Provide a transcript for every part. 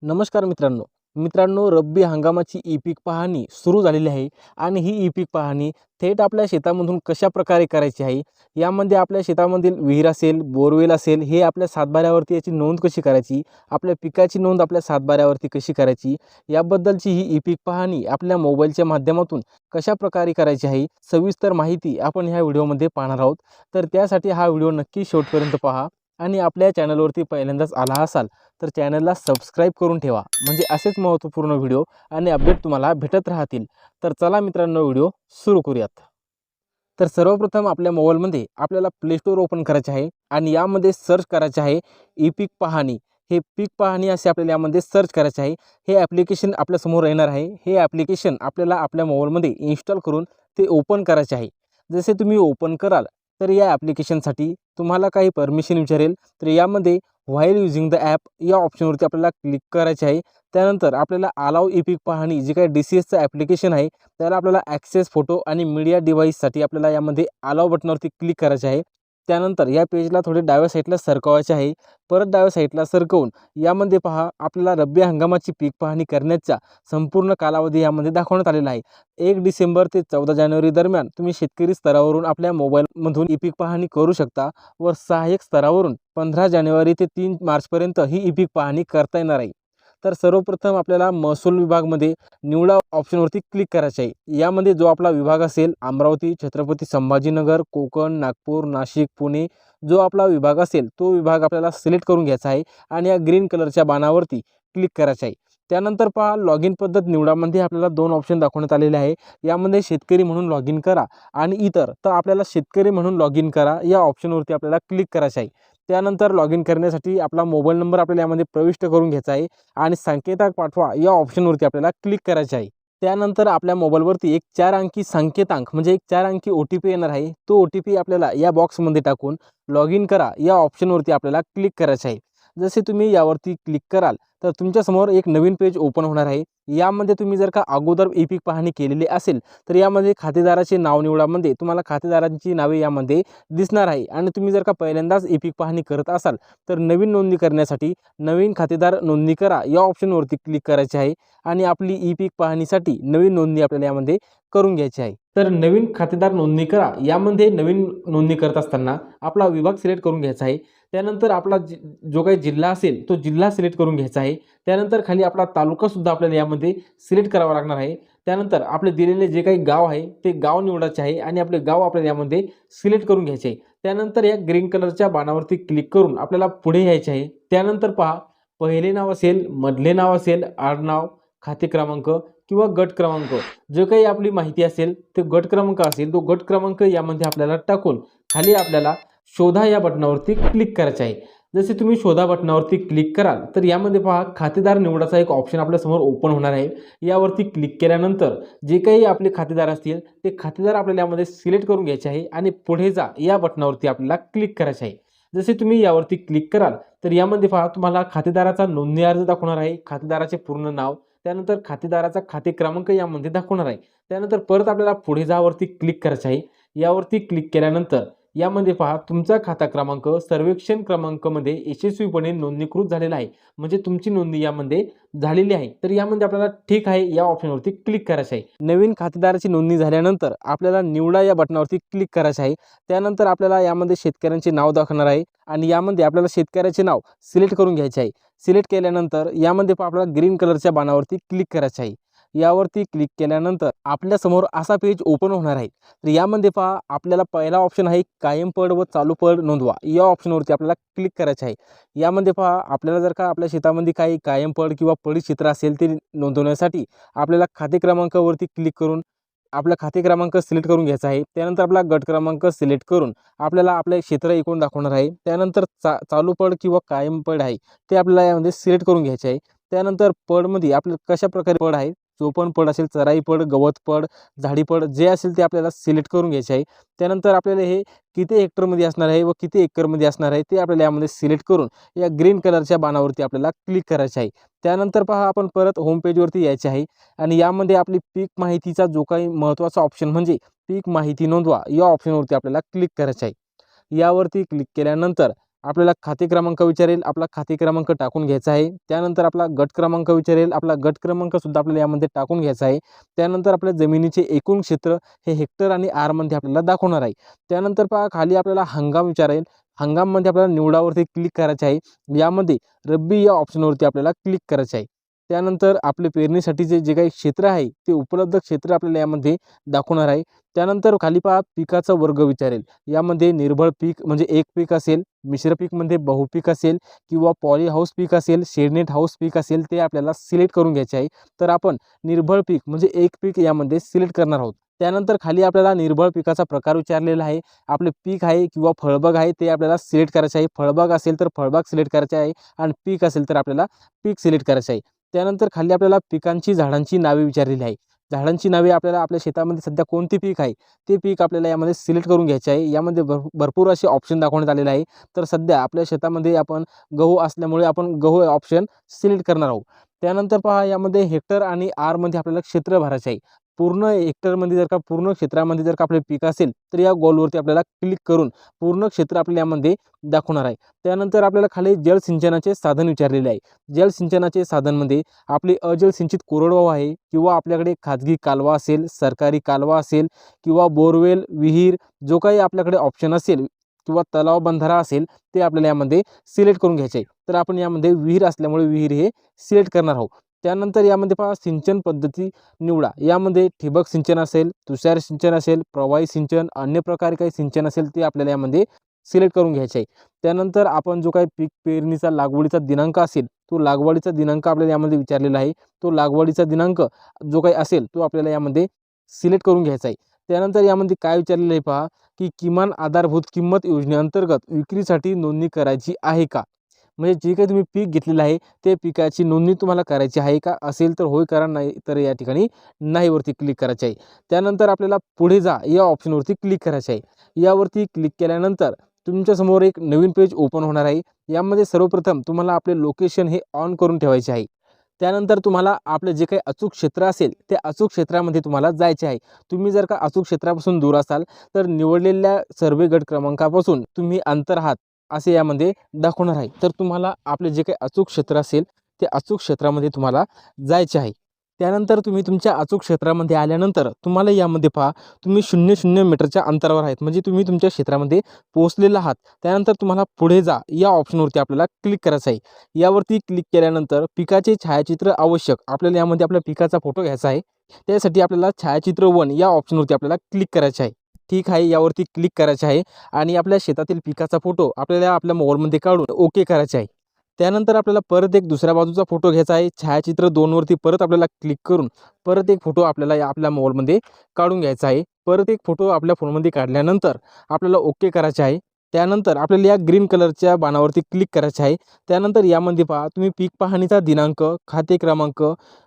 नमस्कार मित्रांनो, रब्बी हंगामाची ई-पीक पाहणी सुरू झालेली आहे आणि ही ई-पीक पाहणी थेट आपल्या शेतामधून कशा प्रकारे करायची आहे, यामध्ये आपल्या शेतामधील विहीर असेल, बोरवेल असेल, हे आपल्या सातबाऱ्यावरती याची नोंद कशी करायची, आपल्या पिकाची नोंद आपल्या सातबाऱ्यावरती कशी करायची, याबद्दलची ही ई-पीक पाहणी आपल्या मोबाईलच्या माध्यमातून कशा प्रकारे करायची आहे, सविस्तर माहिती आपण ह्या व्हिडिओमध्ये पाहणार आहोत. तर त्यासाठी हा व्हिडिओ नक्की शेवटपर्यंत पहा आणि आपल्या चॅनलवरती पहिल्यांदाच आला असाल तर चॅनलला सबस्क्राईब करून ठेवा, म्हणजे असेच महत्त्वपूर्ण व्हिडिओ आणि अपडेट तुम्हाला भेटत राहतील. तर चला मित्रांनो, व्हिडिओ सुरू करूयात. तर सर्वप्रथम आपल्या मोबाईलमध्ये आपल्याला प्ले स्टोअर ओपन करायचे आहे आणि यामध्ये सर्च करायचे आहे ई पीक पाहणी. हे पीक पाहणी असे आपल्याला यामध्ये सर्च करायचे आहे. हे ॲप्लिकेशन आपल्यासमोर येणार आहे. हे ॲप्लिकेशन आपल्याला आपल्या मोबाईलमध्ये इन्स्टॉल करून ते ओपन करायचे आहे. जसे तुम्ही ओपन कराल तर या ॲप्लिकेशनसाठी तुम्हाला काही परमिशन विचारेल. तर यामध्ये व्हाईल यूजिंग द ॲप या ऑप्शनवरती आपल्याला क्लिक करायचे आहे. त्यानंतर आपल्याला अलाउ ई पीक पाहणी जे काही DCSचं ॲप्लिकेशन आहे त्याला आपल्याला ॲक्सेस फोटो आणि मीडिया डिव्हाइससाठी आपल्याला यामध्ये अलाउ बटनावरती क्लिक करायचे आहे. त्यानंतर या पेजला थोडे डाव्या साईडला सरकवायचे आहे. परत डाव्या साईडला सरकवून यामध्ये पहा आपल्याला रब्बी हंगामाची पीक पाहणी करण्याचा संपूर्ण कालावधी यामध्ये दाखवण्यात आलेला आहे. 1 डिसेंबर ते 14 जानेवारी दरम्यान तुम्ही शेतकरी स्तरावरून आपल्या मोबाईलमधून ई पीक पाहणी करू शकता व सहाय्यक स्तरावरून 15 जानेवारी ते 3 मार्चपर्यंत ही ई पीक पाहणी करता येणार आहे. तर सर्वप्रथम आपल्याला महसूल विभागमध्ये निवडा ऑप्शनवरती क्लिक करायचे आहे. यामध्ये जो आपला विभाग असेल अमरावती, छत्रपती संभाजीनगर, कोकण, नागपूर, नाशिक, पुणे जो आपला विभाग असेल तो विभाग आपल्याला सिलेक्ट करून घ्यायचा आहे आणि या ग्रीन कलरच्या बाणावरती क्लिक करायचे आहे. त्यानंतर पहा लॉग इन पद्धत निवडामध्ये आपल्याला 2 ऑप्शन दाखवण्यात आलेले आहे. यामध्ये शेतकरी म्हणून लॉग इन करा आणि इतर, तर आपल्याला शेतकरी म्हणून लॉग इन करा या ऑप्शनवरती आपल्याला क्लिक करायचे आहे. त्यानंतर लॉग इन करण्यासाठी आपला मोबाईल नंबर आपल्याला यामध्ये प्रविष्ट करून घ्यायचा आहे आणि संकेतांक पाठवा या ऑप्शनवरती आपल्याला क्लिक करायचे आहे. त्यानंतर आपल्या मोबाईलवरती एक 4 अंकी संकेतांक म्हणजे एक 4 अंकी OTP येणार आहे. तो OTP आपल्याला या बॉक्समध्ये टाकून लॉग इन करा या ऑप्शनवरती आपल्याला क्लिक करायचे आहे. जसे तुम्ही यावरती क्लिक कराल तर तुमच्यासमोर एक नवीन पेज ओपन होणार आहे. यामध्ये तुम्ही जर का अगोदर ई पीक पाहणी केलेली असेल तर यामध्ये खातेदाराचे नाव निवडामध्ये तुम्हाला खातेदारांची नावे यामध्ये दिसणार आहे आणि तुम्ही जर का पहिल्यांदाच ई पीक पाहणी करत असाल तर नवीन नोंदणी करण्यासाठी नवीन खातेदार नोंदणी करा या ऑप्शनवरती क्लिक करायचे आहे आणि आपली ई पीक पाहणीसाठी नवीन नोंदणी आपल्याला यामध्ये करून घ्यायची आहे. तर नवीन खातेदार नोंदणी करा यामध्ये नवीन नोंदणी करत असताना आपला विभाग सिलेक्ट करून घ्यायचा आहे. त्यानंतर आपला जो काही जिल्हा असेल तो जिल्हा सिलेक्ट करून घ्यायचा आहे. त्यानंतर खाली आपला तालुकासुद्धा आपल्याला यामध्ये सिलेक्ट करावा लागणार आहे. त्यानंतर आपले दिलेले जे काही गाव आहे ते गाव निवडायचे आहे आणि आपले गाव आपल्याला यामध्ये सिलेक्ट करून घ्यायचे आहे. त्यानंतर या ग्रीन कलरच्या बाणावरती क्लिक करून आपल्याला पुढे यायचे आहे. त्यानंतर पहा पहिले नाव असेल, मधले नाव असेल, आडनाव, खाते क्रमांक किंवा गट क्रमांक जो काही आपली माहिती असेल तो गट क्रमांक असेल तो गट क्रमांक यामध्ये आपल्याला टाकून खाली आपल्याला शोधा या बटनावरती क्लिक करायचे आहे. जसे तुम्ही शोधा बटनावरती क्लिक कराल तर यामध्ये पहा खातेदार निवडाचा एक ऑप्शन आपल्यासमोर ओपन होणार आहे. यावरती क्लिक केल्यानंतर जे काही आपले खातेदार असतील ते खातेदार आपल्याला यामध्ये सिलेक्ट करून घ्यायचे आहे आणि पुढे जा या बटनावरती आपल्याला क्लिक करायचे आहे. जसे तुम्ही यावरती क्लिक कराल तर यामध्ये पहा तुम्हाला खातेदाराचा नोंदणी अर्ज दाखवणार आहे, खातेदाराचे पूर्ण नाव, त्यानंतर खातेदाराचा खाते क्रमांक यामध्ये दाखवणार आहे. त्यानंतर परत आपल्याला पुढे जावरती क्लिक करायचे आहे. यावरती क्लिक केल्यानंतर यामध्ये पहा तुमचा खाता क्रमांक सर्वेक्षण क्रमांकामध्ये यशस्वीपणे नोंदणीकृत झालेला आहे, म्हणजे तुमची नोंदणी यामध्ये झालेली आहे. तर यामध्ये आपल्याला ठीक आहे या ऑप्शनवरती क्लिक करायचे आहे. नवीन खातेदाराची नोंदणी झाल्यानंतर आपल्याला निवडा या बटनावरती क्लिक करायचे आहे. त्यानंतर आपल्याला यामध्ये शेतकऱ्यांचे नाव दाखवणार आहे आणि यामध्ये आपल्याला शेतकऱ्याचे नाव सिलेक्ट करून घ्यायचे आहे. सिलेक्ट केल्यानंतर यामध्ये आपल्याला ग्रीन कलरच्या बाणावरती क्लिक करायचे आहे. यावरती क्लिक केल्यानंतर आपल्यासमोर असा पेज ओपन होणार आहे. तर यामध्ये पहा आपल्याला पहिला ऑप्शन आहे कायम पड व चालू पड नोंदवा या ऑप्शनवरती आपल्याला क्लिक करायचे आहे. यामध्ये पहा आपल्याला जर का आपल्या शेतामध्ये काही कायम पड किंवा पडीत क्षेत्र असेल ते नोंदवण्यासाठी आपल्याला खाते क्रमांकावरती क्लिक करून आपला खाते क्रमांक सिलेक्ट करून घ्यायचा आहे. त्यानंतर आपला गट क्रमांक सिलेक्ट करून आपल्याला आपले क्षेत्र एकूण दाखवणार आहे. त्यानंतर चालू पड किंवा कायम पड आहे ते आपल्याला यामध्ये सिलेक्ट करून घ्यायचे आहे. त्यानंतर पडमध्ये आपल्याला कशा प्रकारे पड आहे, चोपण पड असेल, चराई पड, गवत पड, झाडी पड जे असेल ते आपल्याला सिलेक्ट करून घ्यायचे आहे. त्यानंतर आपल्याला हे किती हेक्टरमध्ये असणार आहे व किती एकरमध्ये असणार आहे ते आपल्याला यामध्ये सिलेक्ट करून या ग्रीन कलरच्या बाणावरती आपल्याला क्लिक करायचे आहे. त्यानंतर पहा आपण परत होम पेजवरती यायचे आहे आणि यामध्ये आपली पीक माहितीचा जो काही महत्त्वाचा ऑप्शन म्हणजे पीक माहिती नोंदवा या ऑप्शनवरती आपल्याला क्लिक करायचे आहे. यावरती क्लिक केल्यानंतर आपल्याला खाते क्रमांक विचारेल, आपला खाते क्रमांक टाकून घ्यायचा आहे. त्यानंतर आपला गट क्रमांक विचारेल, आपला गट क्रमांकसुद्धा आपल्याला यामध्ये टाकून घ्यायचा आहे. त्यानंतर आपल्या जमिनीचे एकूण क्षेत्र हे हेक्टर आणि आरमध्ये आपल्याला दाखवणार आहे. त्यानंतर पहा खाली आपल्याला हंगाम विचारेल. हंगाममध्ये आपल्याला निवडावरती क्लिक करायचे आहे. यामध्ये रब्बी या ऑप्शनवरती आपल्याला क्लिक करायचे आहे. त्यानंतर आपले पेरणीसाठीचे जे काही क्षेत्र आहे ते उपलब्ध क्षेत्र आपल्याला यामध्ये दाखवणार आहे. त्यानंतर खाली पहा पिकाचा वर्ग विचारेल. यामध्ये निर्भळ पीक म्हणजे एक पीक असेल, मिश्र पीकमध्ये बहुपीक असेल किंवा पॉली हाऊस पीक असेल, शेडनेट हाऊस पीक असेल ते आपल्याला सिलेक्ट करून घ्यायचे आहे. तर आपण निर्भळ पीक म्हणजे एक पीक यामध्ये सिलेक्ट करणार आहोत. त्यानंतर खाली आपल्याला निर्भळ पिकाचा प्रकार विचारलेला आहे. आपले पीक आहे किंवा फळबाग आहे ते आपल्याला सिलेक्ट करायचे आहे. फळबाग असेल तर फळबाग सिलेक्ट करायचे आहे आणि पीक असेल तर आपल्याला पीक सिलेक्ट करायचे आहे. त्यानंतर खाली आपल्याला पिकांची झाडांची नावे विचारलेली आहे. झाडांची नावे आपल्याला आपल्या शेतामध्ये सध्या कोणते पीक आहे ते पीक आपल्याला यामध्ये सिलेक्ट करून घ्यायचे आहे. यामध्ये भरपूर असे ऑप्शन दाखवण्यात आलेले आहे. तर सध्या आपल्या शेतामध्ये आपण गहू असल्यामुळे आपण गहू ऑप्शन सिलेक्ट करणार आहोत. त्यानंतर पहा यामध्ये हेक्टर आणि आरमध्ये आपल्याला क्षेत्र भरायचे आहे. पूर्ण हेक्टरमध्ये जर का पूर्ण क्षेत्रामध्ये जर का आपले पीक असेल तर या गोलवरती आपल्याला क्लिक करून पूर्ण क्षेत्र आपल्याला यामध्ये दाखवणार आहे. त्यानंतर आपल्याला खाली जलसिंचनाचे साधन विचारलेले आहे. जलसिंचनाचे साधनमध्ये आपली अजलसिंचित कोरडवाहू आहे किंवा आपल्याकडे खाजगी कालवा असेल, सरकारी कालवा असेल किंवा बोरवेल, विहीर जो काही आपल्याकडे ऑप्शन असेल किंवा तलाव बंधारा असेल ते आपल्याला यामध्ये सिलेक्ट करून घ्यायचे आहे. तर आपण यामध्ये विहीर असल्यामुळे विहीर हे सिलेक्ट करणार आहोत. त्यानंतर यामध्ये पहा सिंचन पद्धती निवडा. यामध्ये ठिबक सिंचन असेल, तुषार सिंचन असेल, प्रवाही सिंचन, अन्य प्रकारे काही सिंचन असेल ते आपल्याला यामध्ये सिलेक्ट करून घ्यायचे आहे. त्यानंतर आपण जो काही पीक पेरणीचा लागवडीचा दिनांक असेल तो लागवडीचा दिनांक आपल्याला यामध्ये विचारलेला आहे. तो लागवडीचा दिनांक जो काही असेल तो आपल्याला यामध्ये सिलेक्ट करून घ्यायचा आहे. त्यानंतर यामध्ये काय विचारलेलं आहे पहा, की किमान आधारभूत किंमत योजनेअंतर्गत विक्रीसाठी नोंदणी करायची आहे का? म्हणजे जे काही तुम्ही पीक घेतलेलं आहे ते पिकाची नोंदणी तुम्हाला करायची आहे का? असेल तर होय करा, नाही तर या ठिकाणी नाहीवरती क्लिक करायचे आहे. त्यानंतर आपल्याला पुढे जा या ऑप्शनवरती क्लिक करायचे आहे. यावरती क्लिक केल्यानंतर तुमच्यासमोर एक नवीन पेज ओपन होणार आहे. यामध्ये सर्वप्रथम तुम्हाला आपले लोकेशन हे ऑन करून ठेवायचे आहे. त्यानंतर तुम्हाला आपलं जे काही अचूक क्षेत्र असेल त्या अचूक क्षेत्रामध्ये तुम्हाला जायचे आहे. तुम्ही जर का अचूक क्षेत्रापासून दूर असाल तर निवडलेल्या सर्वे गट क्रमांकापासून तुम्ही अंतर आहात असे यामध्ये दाखवणार आहे. तर तुम्हाला आपले जे काही अचूक क्षेत्र असेल ते अचूक क्षेत्रामध्ये तुम्हाला जायचे आहे. त्यानंतर तुम्ही तुमच्या अचूक क्षेत्रामध्ये आल्यानंतर तुम्हाला यामध्ये पहा तुम्ही 0-0 मीटरच्या अंतरावर आहेत म्हणजे तुम्ही तुमच्या क्षेत्रामध्ये पोहोचलेला आहात. त्यानंतर तुम्हाला पुढे जा या ऑप्शनवरती आपल्याला क्लिक करायचं आहे. यावरती क्लिक केल्यानंतर पिकाचे छायाचित्र आवश्यक आपल्याला यामध्ये आपल्या पिकाचा फोटो घ्यायचा आहे. त्यासाठी आपल्याला छायाचित्र 1 या ऑप्शनवरती आपल्याला क्लिक करायचे आहे. ठीक आहे, यावरती क्लिक करायचे आहे आणि आपल्या शेतातील पिकाचा फोटो आपल्याला आपल्या मोबाईलमध्ये काढून ओके करायचे आहे. त्यानंतर आपल्याला परत एक दुसऱ्या बाजूचा फोटो घ्यायचा आहे. छायाचित्र 2 वरती परत आपल्याला क्लिक करून परत एक फोटो आपल्याला आपल्या मोबाईलमध्ये काढून घ्यायचा आहे. परत एक फोटो आपल्या फोनमध्ये काढल्यानंतर आपल्याला ओके करायचे आहे. त्यानंतर आपल्याला या ग्रीन कलरच्या बाणावरती क्लिक करायचे आहे. त्यानंतर यामध्ये पहा तुम्ही पीक पाहणीचा दिनांक, खाते क्रमांक,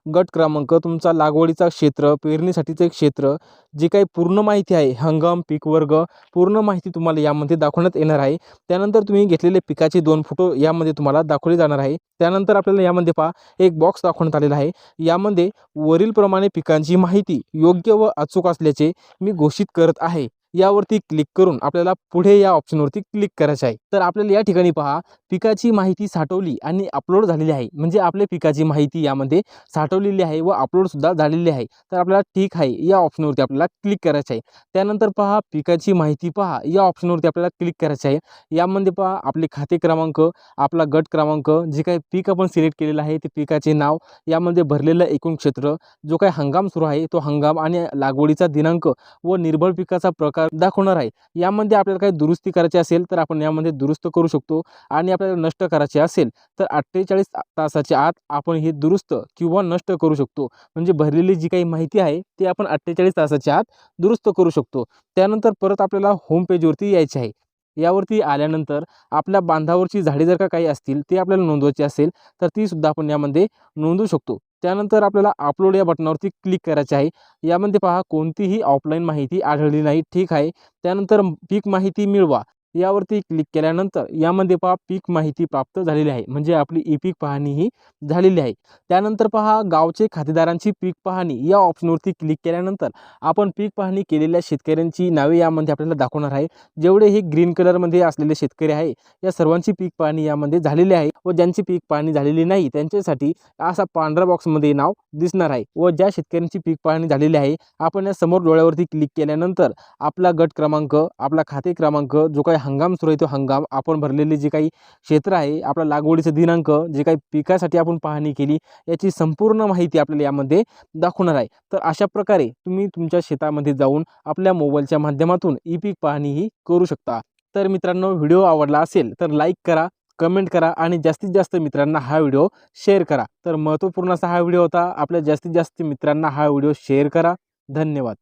गट क्रमांक, तुमचा लागवडीचा क्षेत्र, पेरणीसाठीचे क्षेत्र, जी काही पूर्ण माहिती आहे, हंगाम, पीक वर्ग, पूर्ण माहिती तुम्हाला यामध्ये दाखवण्यात येणार आहे. त्यानंतर तुम्ही घेतलेले पिकाचे 2 फोटो यामध्ये तुम्हाला दाखवले जाणार आहे. त्यानंतर आपल्याला यामध्ये पहा एक बॉक्स दाखवण्यात आलेला आहे. यामध्ये वरीलप्रमाणे पिकांची माहिती योग्य व अचूक असल्याचे मी घोषित करत आहे. यावरती क्लिक करून आपल्याला पुढे या ऑप्शनवरती क्लिक करायचे आहे. तर आपल्याला या ठिकाणी पहा पिकाची माहिती साठवली आणि अपलोड झालेली आहे. म्हणजे आपल्या पिकाची माहिती यामध्ये साठवलेली आहे व अपलोडसुद्धा झालेली आहे. तर आपल्याला ठीक आहे या ऑप्शनवरती आपल्याला क्लिक करायचं आहे. त्यानंतर पहा पिकाची माहिती पहा या ऑप्शनवरती आपल्याला क्लिक करायचं आहे. यामध्ये पहा आपले खाते क्रमांक, आपला गट क्रमांक, जे काही पीक आपण सिलेक्ट केलेलं आहे ते पिकाचे नाव, यामध्ये भरलेलं एकूण क्षेत्र, जो काही हंगाम सुरू आहे तो हंगाम आणि लागवडीचा दिनांक व निर्भळ पिकाचा प्रकार दाखवणार आहे. यामध्ये आपल्याला काही दुरुस्ती करायची असेल तर आपण यामध्ये दुरुस्त करू शकतो आणि आपल्याला नष्ट करायचे असेल तर 48 तासाच्या आत आपण हे दुरुस्त किंवा नष्ट करू शकतो. म्हणजे भरलेली जी काही माहिती आहे ती आपण 48 तासाच्या आत दुरुस्त करू शकतो. त्यानंतर परत आपल्याला होम पेजवरती यायचे आहे. यावरती आल्यानंतर आपल्या बांधावरची झाडे जर का काही असतील ते आपल्याला नोंदवायची असेल तर ती सुद्धा आपण यामध्ये नोंदवू शकतो. त्यानंतर आपल्याला अपलोड या बटनावरती क्लिक करायचे आहे. यामध्ये पहा कोणतीही ऑफलाईन माहिती आढळली नाही. ठीक आहे. त्यानंतर पीक माहिती मिळवा यावरती क्लिक केल्यानंतर यामध्ये पहा पीक माहिती प्राप्त झालेली आहे, म्हणजे आपली ई पीक पाहणी ही झालेली आहे. त्यानंतर पहा गावचे खातेदारांची पीक पाहणी या ऑप्शनवरती क्लिक केल्यानंतर आपण पीक पाहणी केलेल्या शेतकऱ्यांची नावे यामध्ये आपल्याला दाखवणार आहे. जेवढे हे ग्रीन कलरमध्ये असलेले शेतकरी आहे या सर्वांची पीक पाहणी यामध्ये झालेली आहे व ज्यांची पीक पाहणी झालेली नाही त्यांच्यासाठी असा पांढऱ्या बॉक्समध्ये नाव दिसणार आहे. व ज्या शेतकऱ्यांची पीक पाहणी झालेली आहे आपण या समोर डोळ्यावरती क्लिक केल्यानंतर आपला गट क्रमांक, आपला खाते क्रमांक, जो काही हंगाम सुरू आहे तो हंगाम, आपण भरलेले जे काही क्षेत्र आहे, आपला लागवडीचा दिनांक, जे काही पिकासाठी आपण पाहणी केली याची संपूर्ण माहिती आपल्याला यामध्ये दाखवणार आहे. तर अशा प्रकारे तुम्ही तुमच्या शेतामध्ये जाऊन आपल्या मोबाईलच्या माध्यमातून ई पीक पाहणी ही करू शकता. तर मित्रांनो, व्हिडिओ आवडला असेल तर लाईक करा, कमेंट करा आणि जास्तीत जास्त मित्रांना हा व्हिडिओ शेअर करा. तर महत्त्वपूर्ण असा हा व्हिडिओ होता. आपल्या जास्तीत जास्त मित्रांना हा व्हिडिओ शेअर करा. धन्यवाद.